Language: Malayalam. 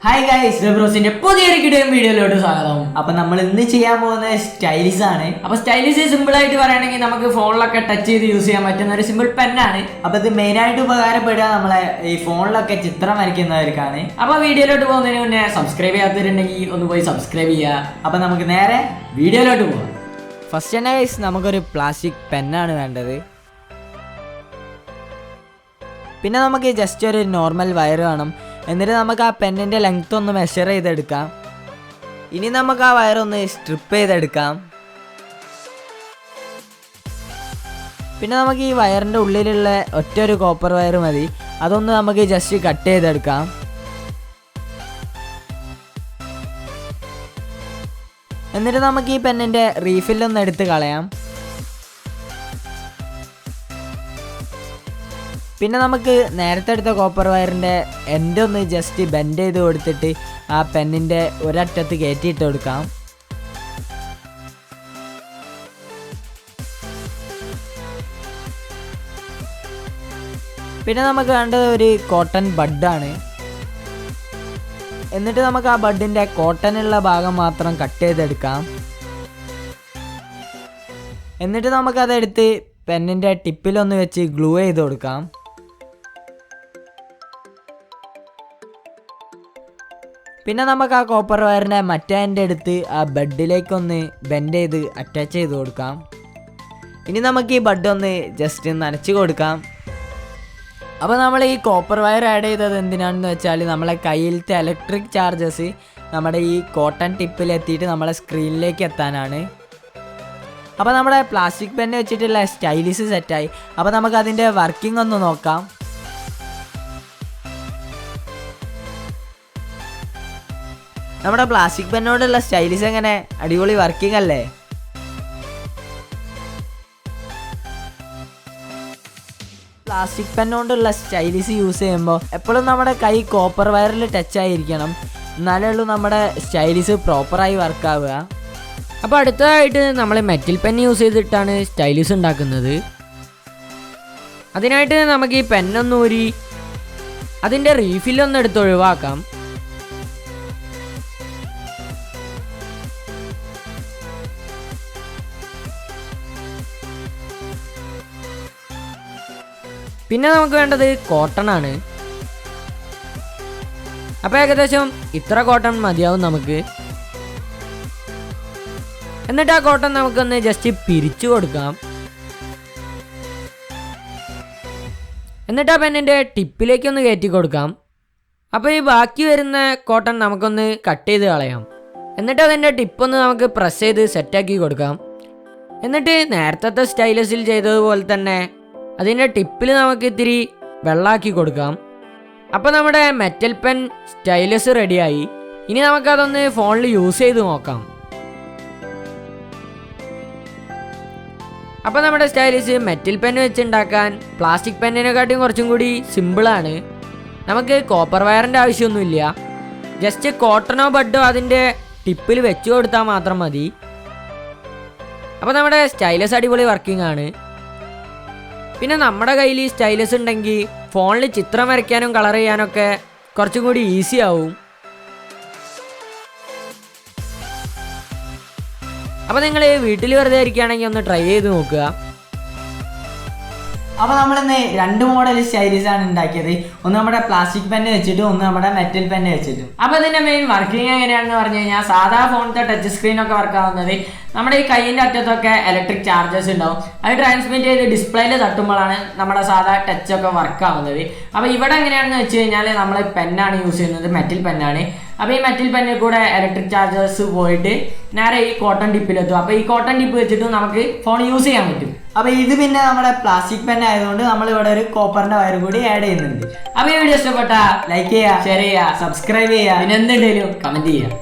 ഹായ് ഗൈസ്, DevBroz പുതിയൊരു വീഡിയോയിലോട്ട് സ്വാഗതം. അപ്പോൾ നമ്മൾ ഇന്ന് ചെയ്യാൻ പോകുന്ന സ്റ്റൈലിസ് ആണ്. അപ്പോൾ സ്റ്റൈലിസ് സിമ്പിൾ ആയിട്ട് പറയുകയാണെങ്കിൽ നമുക്ക് ഫോണിലൊക്കെ ടച്ച് ചെയ്ത് യൂസ് ചെയ്യാൻ പറ്റുന്ന ഒരു സിമ്പിൾ പെന്നാണ്. അപ്പോൾ ഇത് മെയിനായിട്ട് ഉപകാരപ്പെടുക നമ്മളെ ഈ ഫോണിലൊക്കെ ചിത്രം വരയ്ക്കുന്നവർക്കാണ്. അപ്പോൾ വീഡിയോയിലോട്ട് പോകുന്നതിന് മുന്നേ സബ്സ്ക്രൈബ് ചെയ്യാത്തവരുണ്ടെങ്കിൽ ഒന്ന് പോയി സബ്സ്ക്രൈബ് ചെയ്യുക. അപ്പോൾ നമുക്ക് നേരെ വീഡിയോയിലോട്ട് പോകാം. ഫസ്റ്റ് തന്നെ ഗൈസ് നമുക്കൊരു പ്ലാസ്റ്റിക് പെന്നാണ് വേണ്ടത്. പിന്നെ നമുക്ക് ജസ്റ്റ് ഒരു നോർമൽ വയർ വേണം. എന്നിട്ട് നമുക്ക് ആ പെന്നിൻ്റെ ലെങ്ത് ഒന്ന് മെഷർ ചെയ്തെടുക്കാം. ഇനി നമുക്ക് ആ വയറൊന്ന് സ്ട്രിപ്പ് ചെയ്തെടുക്കാം. പിന്നെ നമുക്ക് ഈ വയറിൻ്റെ ഉള്ളിലുള്ള ഒറ്റൊരു കോപ്പർ വയർ മതി. അതൊന്ന് നമുക്ക് ജസ്റ്റ് കട്ട് ചെയ്തെടുക്കാം. എന്നിട്ട് നമുക്ക് ഈ പെന്നിൻ്റെ റീഫില്ലൊന്ന് എടുത്ത് കളയാം. പിന്നെ നമുക്ക് നേരത്തെ എടുത്ത കോപ്പർ വയറിൻ്റെ എൻഡ് ഒന്ന് ജസ്റ്റ് ബെൻഡ് ചെയ്ത് കൊടുത്തിട്ട് ആ പെന്നിൻ്റെ ഒരറ്റത്ത് കയറ്റിയിട്ട് കൊടുക്കാം. പിന്നെ നമുക്ക് വേണ്ടത് ഒരു കോട്ടൺ ബഡാണ്. എന്നിട്ട് നമുക്ക് ആ ബഡിൻ്റെ കോട്ടനുള്ള ഭാഗം മാത്രം കട്ട് ചെയ്തെടുക്കാം. എന്നിട്ട് നമുക്കതെടുത്ത് പെന്നിൻ്റെ ടിപ്പിലൊന്ന് വെച്ച് ഗ്ലൂ ചെയ്ത് കൊടുക്കാം. പിന്നെ നമുക്ക് ആ കോപ്പർ വയറിൻ്റെ മറ്റേ എൻ്റെ എടുത്ത് ആ ബഡിലേക്കൊന്ന് ബെൻഡ് ചെയ്ത് അറ്റാച്ച് ചെയ്ത് കൊടുക്കാം. ഇനി നമുക്ക് ഈ ബഡ് ഒന്ന് ജസ്റ്റ് നനച്ച് കൊടുക്കാം. അപ്പോൾ നമ്മൾ ഈ കോപ്പർ വയർ ആഡ് ചെയ്തത് എന്തിനാണെന്ന് വെച്ചാൽ നമ്മളെ കയ്യിലത്തെ ഇലക്ട്രിക് ചാർജസ് നമ്മുടെ ഈ കോട്ടൺ ടിപ്പിലെത്തിയിട്ട് നമ്മളെ സ്ക്രീനിലേക്ക് എത്താനാണ്. അപ്പോൾ നമ്മുടെ പ്ലാസ്റ്റിക് പെന്ന് വെച്ചിട്ടുള്ള സ്റ്റൈലിസ് സെറ്റായി. അപ്പോൾ നമുക്ക് അതിൻ്റെ വർക്കിംഗ് ഒന്ന് നോക്കാം. നമ്മുടെ പ്ലാസ്റ്റിക് പെന്നോടുള്ള സ്റ്റൈലിസ് എങ്ങനെ, അടിപൊളി വർക്കിംഗ് അല്ലേ? പ്ലാസ്റ്റിക് പെന്നോണ്ടുള്ള സ്റ്റൈലിസ് യൂസ് ചെയ്യുമ്പോൾ എപ്പോഴും നമ്മുടെ കൈ കോപ്പർ വയറിൽ ടച്ച് ആയിരിക്കണം. എന്നാലേ ഉള്ളൂ നമ്മുടെ സ്റ്റൈലിസ് പ്രോപ്പറായി വർക്കാവുക. അപ്പോൾ അടുത്തതായിട്ട് നമ്മൾ മെറ്റൽ പെൻ യൂസ് ചെയ്തിട്ടാണ് സ്റ്റൈലിസ് ഉണ്ടാക്കുന്നത്. അതിനായിട്ട് നമുക്ക് ഈ പെന്നൊന്ന് ഊരി അതിൻ്റെ റീഫില്ലൊന്ന് എടുത്ത് ഒഴിവാക്കാം. പിന്നെ നമുക്ക് വേണ്ടത് കോട്ടൺ ആണ്. അപ്പോൾ ഏകദേശം ഇത്ര കോട്ടൺ മതിയാവും നമുക്ക്. എന്നിട്ട് ആ കോട്ടൺ നമുക്കൊന്ന് ജസ്റ്റ് പിരിച്ചു കൊടുക്കാം. എന്നിട്ട് ആ പെന്നിൻ്റെ ടിപ്പിലേക്കൊന്ന് കയറ്റി കൊടുക്കാം. അപ്പോൾ ഈ ബാക്കി വരുന്ന കോട്ടൺ നമുക്കൊന്ന് കട്ട് ചെയ്ത് കളയാം. എന്നിട്ട് അതിൻ്റെ ടിപ്പൊന്ന് നമുക്ക് പ്രസ് ചെയ്ത് സെറ്റാക്കി കൊടുക്കാം. എന്നിട്ട് നേരത്തെ സ്റ്റൈലസിൽ ചെയ്തതുപോലെ തന്നെ അതിൻ്റെ ടിപ്പിൽ നമുക്ക് ഇത്തിരി വെള്ളമാക്കി കൊടുക്കാം. അപ്പോൾ നമ്മുടെ മെറ്റൽ പെൻ സ്റ്റൈലസ് റെഡിയായി. ഇനി നമുക്കതൊന്ന് ഫോണിൽ യൂസ് ചെയ്ത് നോക്കാം. അപ്പോൾ നമ്മുടെ സ്റ്റൈലിസ് മെറ്റൽ പെൻ വെച്ചുണ്ടാക്കാൻ പ്ലാസ്റ്റിക് പെന്നിനെക്കാട്ടിയും കുറച്ചും കൂടി സിമ്പിളാണ്. നമുക്ക് കോപ്പർ വയറിൻ്റെ ആവശ്യമൊന്നുമില്ല. ജസ്റ്റ് കോട്ടണോ ബഡോ അതിൻ്റെ ടിപ്പിൽ വെച്ച് കൊടുത്താൽ മാത്രം മതി. അപ്പോൾ നമ്മുടെ സ്റ്റൈലസ് അടിപൊളി വർക്കിംഗ് ആണ്. പിന്നെ നമ്മുടെ കയ്യിൽ ഈ സ്റ്റൈലസ് ഉണ്ടെങ്കിൽ ഫോണിൽ ചിത്രം വരയ്ക്കാനും കളർ ചെയ്യാനൊക്കെ കുറച്ചും കൂടി ഈസി ആവും. അപ്പോൾ നിങ്ങൾ വീട്ടിൽ വെറുതെ ഇരിക്കുകയാണെങ്കിൽ ഒന്ന് ട്രൈ ചെയ്ത് നോക്കുക. അപ്പോൾ നമ്മളിന്ന് രണ്ട് മോഡൽ സ്റ്റൈലിസ് ആണ് ഉണ്ടാക്കിയത്. ഒന്ന് നമ്മുടെ പ്ലാസ്റ്റിക് പെന്ന് വെച്ചിട്ടും ഒന്ന് നമ്മുടെ മെറ്റൽ പെന്ന് വെച്ചിട്ടും. അപ്പോൾ ഇതിൻ്റെ മെയിൻ വർക്കിംഗ് എങ്ങനെയാണെന്ന് പറഞ്ഞു കഴിഞ്ഞാൽ സാധാ ഫോണിലത്തെ ടച്ച് സ്ക്രീനൊക്കെ വർക്കാവുന്നത് നമ്മുടെ ഈ കയ്യിൻ്റെ അറ്റത്തൊക്കെ ഇലക്ട്രിക് ചാർജസ് ഉണ്ടാവും. അത് ട്രാൻസ്മിറ്റ് ചെയ്ത് ഡിസ്പ്ലേയിൽ തട്ടുമ്പോഴാണ് നമ്മുടെ സാധാ ടച്ചൊക്കെ വർക്കാവുന്നത്. അപ്പോൾ ഇവിടെ എങ്ങനെയാണെന്ന് വെച്ച് കഴിഞ്ഞാൽ നമ്മൾ പെന്നാണ് യൂസ് ചെയ്യുന്നത്, മെറ്റൽ പെന്നാണ്. അപ്പോൾ ഈ മെറ്റൽ പെന്നിൽ കൂടെ ഇലക്ട്രിക് ചാർജസ് പോയിട്ട് നേരെ ഈ കോട്ടൺ ടിപ്പിലെത്തും. അപ്പോൾ ഈ കോട്ടൺ ടിപ്പ് വെച്ചിട്ട് നമുക്ക് ഫോൺ യൂസ് ചെയ്യാൻ പറ്റും. അപ്പോൾ ഇത് പിന്നെ നമ്മുടെ പ്ലാസ്റ്റിക് പെൻ ആയതുകൊണ്ട് നമ്മൾ ഇവിടെ ഒരു കോപ്പറിൻ്റെ വയർ കൂടി ആഡ് ചെയ്യുന്നുണ്ട്. അപ്പോൾ ഈ വീഡിയോ ഇഷ്ടപ്പെട്ടാൽ ലൈക്ക് ചെയ്യുക, ഷെയർ ചെയ്യുക, സബ്സ്ക്രൈബ് ചെയ്യുക, പിന്നെ എന്തുണ്ടെങ്കിലും കമൻറ്റ് ചെയ്യുക.